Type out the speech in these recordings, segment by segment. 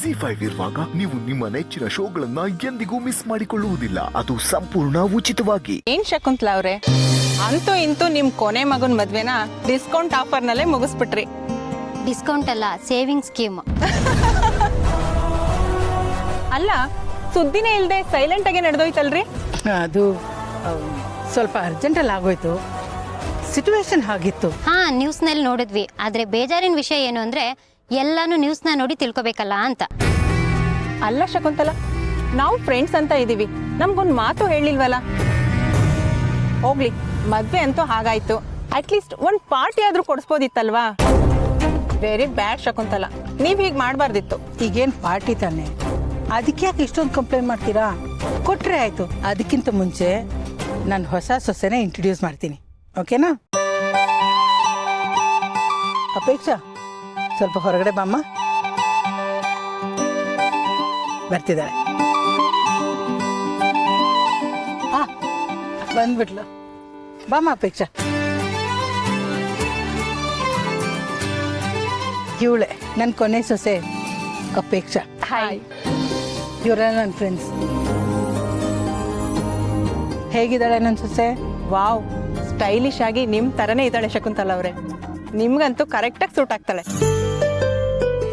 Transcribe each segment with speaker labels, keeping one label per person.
Speaker 1: ಜಿ5 ಇರುವಾಗ ನೀವು ನಿಮ್ಮ ನೆಚ್ಚಿನ ಶೋಗಳನ್ನ ಎಂದಿಗೂ ಮಿಸ್ ಮಾಡಿಕೊಳ್ಳುವುದಿಲ್ಲ. ಅದು ಸಂಪೂರ್ಣ ಉಚಿತವಾಗಿ.
Speaker 2: ಏನ್ ಶಕುಂತಲಾ ಅವ್ರೆ, ಅಂತೂ ಇಂತೂ ನಿಮ್ ಕೊನೆ ಮಗನ್ ಮದ್ವೆನ ಡಿಸ್ಕೌಂಟ್ ಆಫರ್ ನಲ್ಲೇ ಮುಗಿಸ್ಬಿಟ್ರಿ.
Speaker 3: ಡಿಸ್ಕೌಂಟ್ ಅಲ್ಲ, ಸೇವಿಂಗ್ ಸ್ಕೀಮ್.
Speaker 2: ಅಲ್ಲ, ಸುದ್ದಿನೇ ಇಲ್ದೆ ಸೈಲೆಂಟ್ ಆಗಿ ನಡೆದೋಯ್ತಲ್ರಿ?
Speaker 4: ಅದು ಸ್ವಲ್ಪ ಅರ್ಜೆಂಟಲ್ಲಿ ಆಗೋಯ್ತು, ಸಿಚುವೇಶನ್ ಹಾಗಿತ್ತು.
Speaker 3: ಹಾ, ನ್ಯೂಸ್ನಲ್ಲಿ ನೋಡಿದ್ವಿ. ಆದ್ರೆ ಬೇಜಾರಿನ ವಿಷಯ ಏನು ಅಂದ್ರೆ ಎಲ್ಲಾನು ನ್ಯೂಸ್ನ ನೋಡಿ ತಿಳ್ಕೊಬೇಕಲ್ಲ ಅಂತ.
Speaker 2: ಅಲ್ಲ ಶಕುಂತಲ, ನಾವು ಫ್ರೆಂಡ್ಸ್ ಅಂತ ಇದೀವಿ, ನಮ್ಗೊಂದ್ ಮಾತು ಹೇಳಿಲ್ವಲ್ಲ. ಹೋಗ್ಲಿ, ಮದ್ವೆ ಅಂತೂ ಹಾಗಾಯ್ತು, ಅಟ್ಲೀಸ್ಟ್ ಒಂದ್ ಪಾರ್ಟಿ ಆದ್ರೂ ಕೊಡಿಸ್ಬೋದಿತ್ತಲ್ವಾ? ವೆರಿ ಬ್ಯಾಡ್ ಶಕುಂತಲ, ನೀವ್ ಹೀಗ್ ಮಾಡ್ಬಾರ್ದಿತ್ತು.
Speaker 4: ಈಗೇನು ಪಾರ್ಟಿ ತಾನೆ, ಅದಕ್ಕೆ ಯಾಕೆ ಇಷ್ಟೊಂದು ಕಂಪ್ಲೇಂಟ್ ಮಾಡ್ತೀರಾ? ಕೊಟ್ರೆ ಆಯ್ತು. ಅದಕ್ಕಿಂತ ಮುಂಚೆ ನಾನು ಹೊಸ ಸೊಸೆನ ಇಂಟ್ರೊಡ್ಯೂಸ್ ಮಾಡ್ತೀನಿ, ಓಕೆನಾ? ಅಪೇಕ್ಷಾ, ಸ್ವಲ್ಪ ಹೊರಗಡೆ ಬಾಮ್ಮ. ಬರ್ತಿದ್ದಾಳೆ. ಬಂದ್ಬಿಟ್ಲು. ಬಾಮ್ಮ ಅಪೇಕ್ಷಾ. ಇವಳೆ ನನ್ನ ಕೊನೆ ಸೊಸೆ ಅಪೇಕ್ಷಾ.
Speaker 2: ಹಾಯ್.
Speaker 4: ಇವರೆಲ್ಲ ನನ್ನ ಫ್ರೆಂಡ್ಸ್. ಹೇಗಿದ್ದಾಳೆ ನನ್ನ ಸೊಸೆ?
Speaker 2: ವಾವ್, ಸ್ಟೈಲಿಶ್ ಆಗಿ ನಿಮ್ ತರನೇ ಇದ್ದಾಳೆ ಶಕುಂತಲ ಅವ್ರೆ. ನಿಮ್ಗಂತೂ ಕರೆಕ್ಟಾಗಿ ಸೂಟ್ ಆಗ್ತಾಳೆ.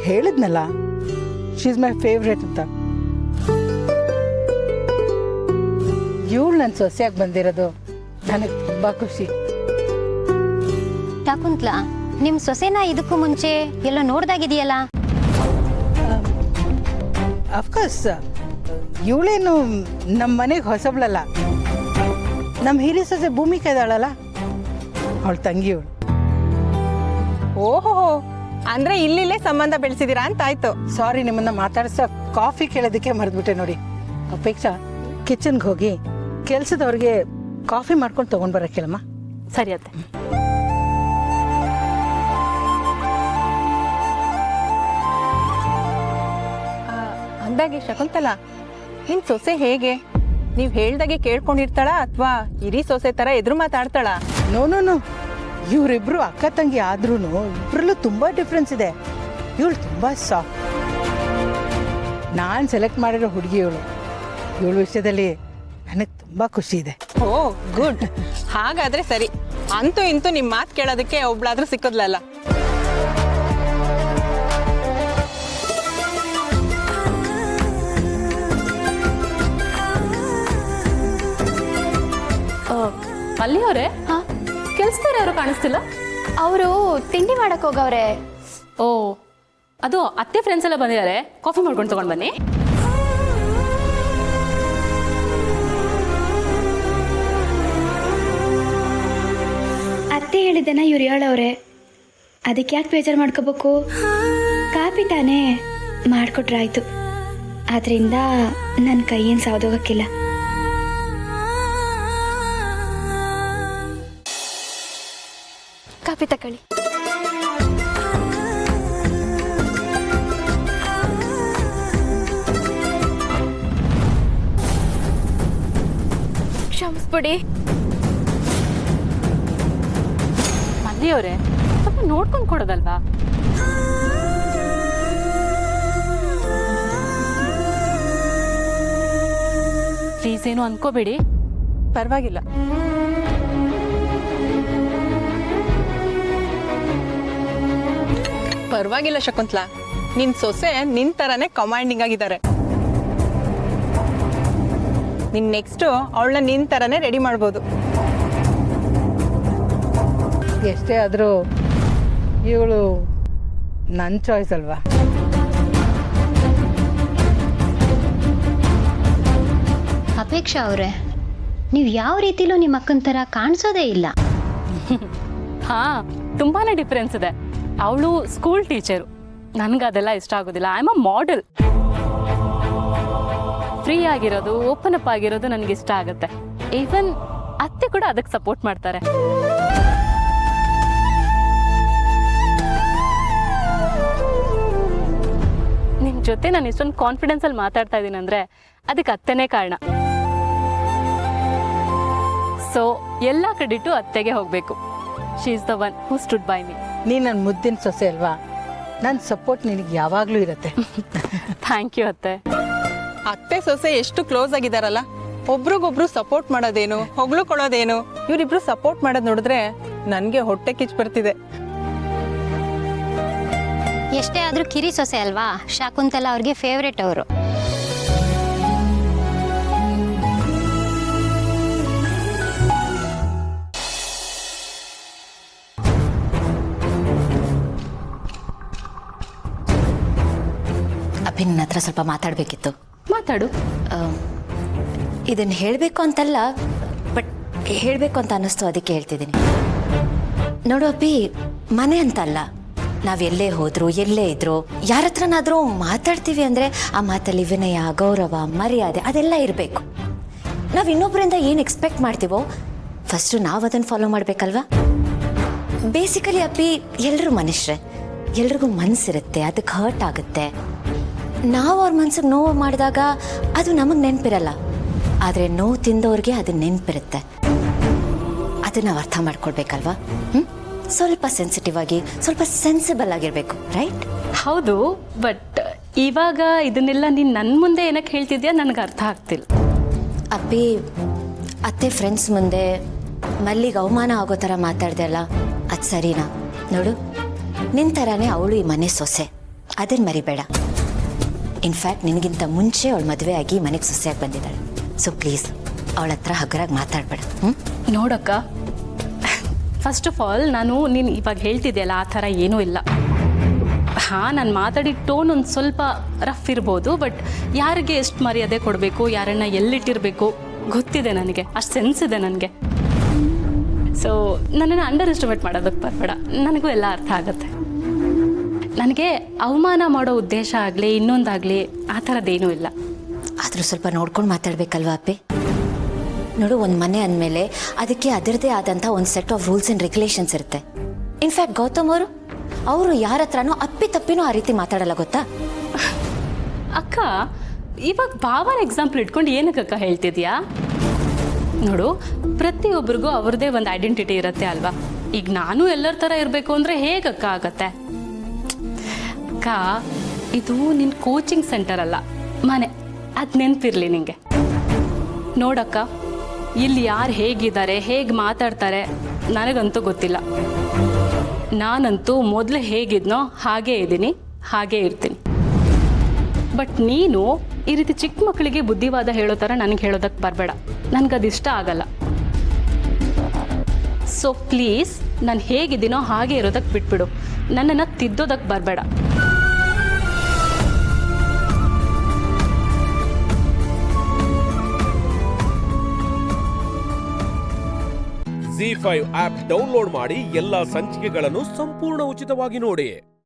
Speaker 4: ಹೇಳಿದ್ನಲ್ಲ, ಶಿ ಇಸ್ ಮೈ ಫೇವ್ರೇಟ್ ಅಂತ. ಇವಳು ನನ್ನ ಸೊಸೆಯಾಗಿ ಬಂದಿರೋದು ನನಗೆ ತುಂಬಾ ಖುಷಿ.
Speaker 3: ಶಕುಂತಲಾ, ನಿಮ್ ಸೊಸೆನ ಇದಕ್ಕೂ ಮುಂಚೆ ಎಲ್ಲೋ ನೋಡ್ದಾಗಿದೆಯಲ್ಲ?
Speaker 4: ಅಫ್ಕೋರ್ಸ್, ಇವಳೇನು ನಮ್ಮ ಮನೆಗೆ ಹೊಸಬ್ಳಲ್ಲ. ನಮ್ಮ ಹಿರಿಯ ಸೊಸೆ ಭೂಮಿಕಾ ಇದ್ದಾಳಲ್ಲ, ಅವಳ ತಂಗಿ ಇವಳು.
Speaker 2: ಓಹೋ, ಅಂದ್ರೆ ಇಲ್ಲಿಲ್ಲೇ ಸಂಬಂಧ ಬೆಳೆಸಿದೀರಾ ಅಂತ ಆಯ್ತು.
Speaker 4: ಸಾರಿ, ನಿಮ್ಮನ್ನ ಮಾತಾಡ್ಸೋ ಕಾಫಿ ಕೇಳೋದಕ್ಕೆ ಮರೆದ್ಬಿಟ್ಟೆ ನೋಡಿ. ಅಪೇಕ್ಷಾ, ಕಿಚನ್ಗೆ ಹೋಗಿ ಕೆಲ್ಸದವ್ರಿಗೆ ಕಾಫಿ ಮಾಡ್ಕೊಂಡು ತಗೊಂಡ್ ಬರಕ್ಕೆ ಹೇಳಮ್ಮ.
Speaker 5: ಸರಿ ಅತ್ತೆ.
Speaker 2: ಅಂದಾಗೆ ಶಕುಂತಲ, ನಿನ್ ಸೊಸೆ ಹೇಗೆ? ನೀವ್ ಹೇಳ್ದಾಗೆ ಕೇಳ್ಕೊಂಡಿರ್ತಾಳ ಅಥವಾ ಹಿರಿ ಸೊಸೆ ತರ ಎದುರು ಮಾತಾಡ್ತಾಳ?
Speaker 4: ನೋ ನೋ ನೋ, ಇವರಿಬ್ರು ಅಕ್ಕ ತಂಗಿ ಆದ್ರೂ ಇಬ್ರಲ್ಲೂ ತುಂಬಾ ಡಿಫ್ರೆನ್ಸ್ ಇದೆ. ಇವಳು ತುಂಬಾ ಸಾಫ್ಟ್. ನಾನು ಸೆಲೆಕ್ಟ್ ಮಾಡಿರೋ ಹುಡುಗಿ ಇವಳು. ಇವಳ ವಿಷಯದಲ್ಲಿ ನನಗೆ ತುಂಬಾ ಖುಷಿ ಇದೆ.
Speaker 2: ಓ ಗುಡ್, ಹಾಗಾದ್ರೆ ಸರಿ. ಅಂತೂ ಇಂತೂ ನಿಮ್ ಮಾತು ಕೇಳೋದಕ್ಕೆ ಒಬ್ಳಾದ್ರೂ ಸಿಕ್ಕದ್ಲಲ್ಲ.
Speaker 5: ಅಲ್ಲಿ ಅವರೇ ಕೆಲ್ಸದವ್ರು ಯಾರು ಕಾಣಿಸ್ತಿಲ್ಲ?
Speaker 6: ಅವರು ತಿಂಡಿ ಮಾಡಕ್ ಹೋಗವ್ರೆ.
Speaker 5: ಓ, ಅದು ಅತ್ತೆ ಫ್ರೆಂಡ್ಸ್ ಎಲ್ಲ ಬಂದಿದ್ದಾರೆ, ಕಾಫಿ ಮಾಡ್ಕೊಂಡು ತಗೊಂಡು ಬನ್ನಿ.
Speaker 6: ಅತ್ತೆ ಹೇಳಿದ್ದನ್ನ ಇವ್ರು ಹೇಳವ್ರೆ, ಅದಕ್ಕೆ ಯಾಕೆ ಬೇಜಾರು ಮಾಡ್ಕೋಬೇಕು? ಕಾಪಿ ತಾನೇ ಮಾಡಿಕೊಟ್ರಾಯ್ತು, ಆದ್ರಿಂದ ನನ್ನ ಕೈಯೇನು ಸಾವ್ದೋಗಕ್ಕಿಲ್ಲ. ಕಾಪಿ ತಕೊಳ್ಳಿ. ಕ್ಷಮಿಸ್ಬಿಡಿ.
Speaker 5: ಮಲ್ಲಿಯವರೇ, ಸ್ವಲ್ಪ ನೋಡ್ಕೊಂಡು ಕೊಡೋದಲ್ವಾ? ಪ್ಲೀಸ್, ಏನು ಅನ್ಕೋಬೇಡಿ.
Speaker 2: ಪರವಾಗಿಲ್ಲ. ಪರವಾಗಿಲ್ಲ ಶಕುಂತಲಾ, ನಿನ್ ಸೊಸೆ ನಿನ್ ತರಾನೇ ಕಮಾಂಡಿಂಗ್ ಆಗಿದ್ದಾರೆ. ನಿನ್ ನೆಕ್ಸ್ಟ್ ಅವಳನ್ನ ನಿನ್ ತರಾನೇ ರೆಡಿ ಮಾಡ್ಬೋದು.
Speaker 4: ಎಷ್ಟೇ ಆದರೂ ಇವಳು ನನ್ನ ಚಾಯ್ಸ್ ಅಲ್ವಾ?
Speaker 3: ಅಪೇಕ್ಷಾ ಅವ್ರೆ, ನೀವು ಯಾವ ರೀತಿಲೂ ನಿಮ್ಮ ಅಕ್ಕನ ಥರ ಕಾಣಿಸೋದೇ ಇಲ್ಲ.
Speaker 5: ಹಾ, ತುಂಬಾನೇ ಡಿಫ್ರೆನ್ಸ್ ಇದೆ. ಅವಳು ಸ್ಕೂಲ್ ಟೀಚರು, ನನ್ಗೆ ಅದೆಲ್ಲ ಇಷ್ಟ ಆಗೋದಿಲ್ಲ. I am a model. Free ಆಗಿರೋದು, ಓಪನ್ ಅಪ್ ಆಗಿರೋದು ನನಗೆ ಇಷ್ಟ ಆಗುತ್ತೆ. ಈವನ್ ಅತ್ತೆ ಕೂಡ ಅದಕ್ಕೆ ಸಪೋರ್ಟ್ ಮಾಡ್ತಾರೆ. ನಿಮ್ ಜೊತೆ ನಾನು ಇಷ್ಟೊಂದು ಕಾನ್ಫಿಡೆನ್ಸ್ ಅಲ್ಲಿ ಮಾತಾಡ್ತಾ ಇದ್ದೀನಿ ಅಂದ್ರೆ ಅದಕ್ಕೆ ಅತ್ತೆನೇ ಕಾರಣ. ಸೊ ಎಲ್ಲ ಕ್ರೆಡಿಟು ಅತ್ತೆಗೆ ಹೋಗ್ಬೇಕು. She is the one who stood by me.
Speaker 4: ನೀ ನನ್ನ ಮುದ್ದಿನ ಸೊಸೆ ಅಲ್ವಾ? ನನ್ನ ಸಪೋರ್ಟ್ ನಿನಗೆ ಯಾವಾಗಲೂ ಇರುತ್ತೆ.
Speaker 5: ಥ್ಯಾಂಕ್ ಯು ಅತ್ತೆ.
Speaker 2: ಅತ್ತೆ ಸೊಸೆ ಎಷ್ಟು ಕ್ಲೋಸ್ ಆಗಿದಾರಲ್ಲ, ಒಬ್ರಿಗೊಬ್ರು ಸಪೋರ್ಟ್ ಮಾಡೋದೇನು, ಹೊಗಳುಕೊಳ್ಳೋದೇನು, ಇವರಿಬ್ರು ಸಪೋರ್ಟ್ ಮಾಡೋದು ನೋಡಿದ್ರೆ ನನಗೆ ಹೊಟ್ಟೆ ಕಿಚ್ಚು ಬರ್ತಿದೆ.
Speaker 3: ಎಷ್ಟೇ ಆದ್ರೂ ಕಿರಿ ಸೊಸೆ ಅಲ್ವಾ, ಶಾಕುಂತಲ ಅವ್ರಿಗೆ ಫೇವ್ರೇಟ್ ಅವರು.
Speaker 7: ಅಪ್ಪಿ ನನ್ನ ಹತ್ರ ಸ್ವಲ್ಪ ಮಾತಾಡಬೇಕಿತ್ತು.
Speaker 5: ಮಾತಾಡು.
Speaker 7: ಇದನ್ನು ಹೇಳಬೇಕು ಅಂತಲ್ಲ, ಬಟ್ ಹೇಳಬೇಕು ಅಂತ ಅನ್ನಿಸ್ತು, ಅದಕ್ಕೆ ಹೇಳ್ತಿದ್ದೀನಿ. ನೋಡು ಅಪ್ಪಿ, ಮನೆ ಅಂತಲ್ಲ, ನಾವೆಲ್ಲೇ ಹೋದ್ರು ಎಲ್ಲೇ ಇದ್ರು ಯಾರ ಹತ್ರನಾದರೂ ಮಾತಾಡ್ತೀವಿ ಅಂದರೆ ಆ ಮಾತಲ್ಲಿ ವಿನಯ, ಗೌರವ, ಮರ್ಯಾದೆ ಅದೆಲ್ಲ ಇರಬೇಕು. ನಾವು ಇನ್ನೊಬ್ಬರಿಂದ ಏನು ಎಕ್ಸ್ಪೆಕ್ಟ್ ಮಾಡ್ತೀವೋ ಫಸ್ಟು ನಾವು ಅದನ್ನು ಫಾಲೋ ಮಾಡಬೇಕಲ್ವಾ. ಬೇಸಿಕಲಿ ಅಪ್ಪಿ, ಎಲ್ಲರೂ ಮನುಷ್ಯರೇ, ಎಲ್ರಿಗೂ ಮನಸ್ಸಿರುತ್ತೆ, ಅದಕ್ಕೆ ಹರ್ಟ್ ಆಗುತ್ತೆ. ನಾವು ಅವ್ರ ಮನ್ಸಿಗೆ ನೋವು ಮಾಡಿದಾಗ ಅದು ನಮಗೆ ನೆನಪಿರಲ್ಲ, ಆದರೆ ನೋವು ತಿಂದವ್ರಿಗೆ ಅದು ನೆನಪಿರುತ್ತೆ. ಅದನ್ನು ನಾವು ಅರ್ಥ ಮಾಡ್ಕೊಳ್ಬೇಕಲ್ವಾ. ಸ್ವಲ್ಪ ಸೆನ್ಸಿಟಿವ್ ಆಗಿ, ಸ್ವಲ್ಪ ಸೆನ್ಸಿಬಲ್ ಆಗಿರಬೇಕು, ರೈಟ್?
Speaker 5: ಹೌದು, ಬಟ್ ಇವಾಗ ಇದನ್ನೆಲ್ಲ ನೀನು ನನ್ನ ಮುಂದೆ ಏನಕ್ಕೆ ಹೇಳ್ತಿದ್ಯಾ ನನಗೆ ಅರ್ಥ ಆಗ್ತಿಲ್ಲ.
Speaker 7: ಅಪ್ಪಿ, ಅತ್ತೆ ಫ್ರೆಂಡ್ಸ್ ಮುಂದೆ ಮಲ್ಲಿಗೆ ಅವಮಾನ ಆಗೋ ಥರ ಮಾತಾಡ್ದೆ ಅಲ್ಲ, ಅದು ಸರಿನಾ? ನೋಡು, ನಿನ್ನ ಥರನೇ ಅವಳು ಈ ಮನೆ ಸೊಸೆ, ಅದನ್ನು ಮರಿಬೇಡ. ಇನ್ಫ್ಯಾಕ್ಟ್ ನಿನಗಿಂತ ಮುಂಚೆ ಅವಳು ಮದುವೆ ಆಗಿ ಮನೆಗೆ ಸೊಸೆಯಾಗಿ ಬಂದಿದ್ದಾಳೆ. ಸೊ ಪ್ಲೀಸ್ ಅವಳ ಹತ್ರ ಹಗರಾಗಿ ಮಾತಾಡಬೇಡ.
Speaker 5: ನೋಡಕ್ಕ, ಫಸ್ಟ್ ಆಫ್ ಆಲ್ ನಾನು ನೀನು ಇವಾಗ ಹೇಳ್ತಿದ್ಯಲ್ಲ ಆ ಥರ ಏನೂ ಇಲ್ಲ. ಹಾಂ, ನಾನು ಮಾತಾಡಿದ ಟೋನ್ ಒಂದು ಸ್ವಲ್ಪ ರಫ್ ಇರ್ಬೋದು, ಬಟ್ ಯಾರಿಗೆ ಎಷ್ಟು ಮರ್ಯಾದೆ ಕೊಡಬೇಕು, ಯಾರನ್ನ ಎಲ್ಲಿಟ್ಟಿರಬೇಕು ಗೊತ್ತಿದೆ ನನಗೆ, ಅಷ್ಟು ಸೆನ್ಸ್ ಇದೆ ನನಗೆ. ಸೊ ನನ್ನನ್ನು ಅಂಡರ್ ಎಸ್ಟಿಮೇಟ್ ಮಾಡೋದಕ್ಕೆ ಬರಬೇಡ, ನನಗೂ ಎಲ್ಲ ಅರ್ಥ ಆಗುತ್ತೆ. ನನಗೆ ಅವಮಾನ ಮಾಡೋ ಉದ್ದೇಶ ಆಗಲಿ ಇನ್ನೊಂದಾಗಲಿ ಆ ಥರದ್ದೇನೂ ಇಲ್ಲ.
Speaker 7: ಆದರೂ ಸ್ವಲ್ಪ ನೋಡ್ಕೊಂಡು ಮಾತಾಡಬೇಕಲ್ವಾ ಅಪ್ಪಿ? ನೋಡು, ಒಂದು ಮನೆ ಅಂದಮೇಲೆ ಅದಕ್ಕೆ ಅದರದೇ ಆದಂಥ ಒಂದು set of rules and regulations ಇರುತ್ತೆ. ಇನ್ಫ್ಯಾಕ್ಟ್ ಗೌತಮ್ ಅವರು ಯಾರ ಹತ್ರನೂ ಅಪ್ಪಿ ತಪ್ಪಿನೂ ಆ ರೀತಿ ಮಾತಾಡಲ್ಲ, ಗೊತ್ತಾ?
Speaker 5: ಅಕ್ಕ, ಇವಾಗ ಭಾವನ ಎಕ್ಸಾಂಪಲ್ ಇಟ್ಕೊಂಡು ಏನಕ್ಕಕ್ಕ ಹೇಳ್ತಿದ್ಯಾ? ನೋಡು, ಪ್ರತಿಯೊಬ್ಬರಿಗೂ ಅವ್ರದ್ದೇ ಒಂದು ಐಡೆಂಟಿಟಿ ಇರುತ್ತೆ ಅಲ್ವಾ. ಈಗ ನಾನು ಎಲ್ಲರ ಥರ ಇರಬೇಕು ಅಂದರೆ ಹೇಗಕ್ಕ ಆಗತ್ತೆ? ಅಕ್ಕ, ಇದು ನಿನ್ನ ಕೋಚಿಂಗ್ ಸೆಂಟರ್ ಅಲ್ಲ, ಮನೆ, ಅದು ನೆನಪಿರಲಿ ನಿಂಗೆ. ನೋಡಕ್ಕ, ಇಲ್ಲಿ ಯಾರು ಹೇಗಿದ್ದಾರೆ, ಹೇಗೆ ಮಾತಾಡ್ತಾರೆ ನನಗಂತೂ ಗೊತ್ತಿಲ್ಲ. ನಾನಂತೂ ಮೊದಲು ಹೇಗಿದ್ನೋ ಹಾಗೇ ಇದ್ದೀನಿ, ಹಾಗೇ ಇರ್ತೀನಿ. ಬಟ್ ನೀನು ಈ ರೀತಿ ಚಿಕ್ಕ ಮಕ್ಕಳಿಗೆ ಬುದ್ಧಿವಾದ ಹೇಳೋ ಥರ ನನಗೆ ಹೇಳೋದಕ್ಕೆ ಬರಬೇಡ, ನನಗದಿಷ್ಟ ಆಗಲ್ಲ. ಸೊ ಪ್ಲೀಸ್, ನಾನು ಹೇಗಿದ್ದೀನೋ ಹಾಗೆ ಇರೋದಕ್ಕೆ ಬಿಟ್ಬಿಡು, ನನ್ನನ್ನು ತಿದ್ದೋದಕ್ಕೆ ಬರಬೇಡ.
Speaker 8: ZEE5 ಆಪ್ ಡೌನ್ಲೋಡ್ ಮಾಡಿ ಎಲ್ಲಾ ಸಂಚಿಕೆಗಳನ್ನು ಸಂಪೂರ್ಣ ಉಚಿತವಾಗಿ ನೋಡಿ.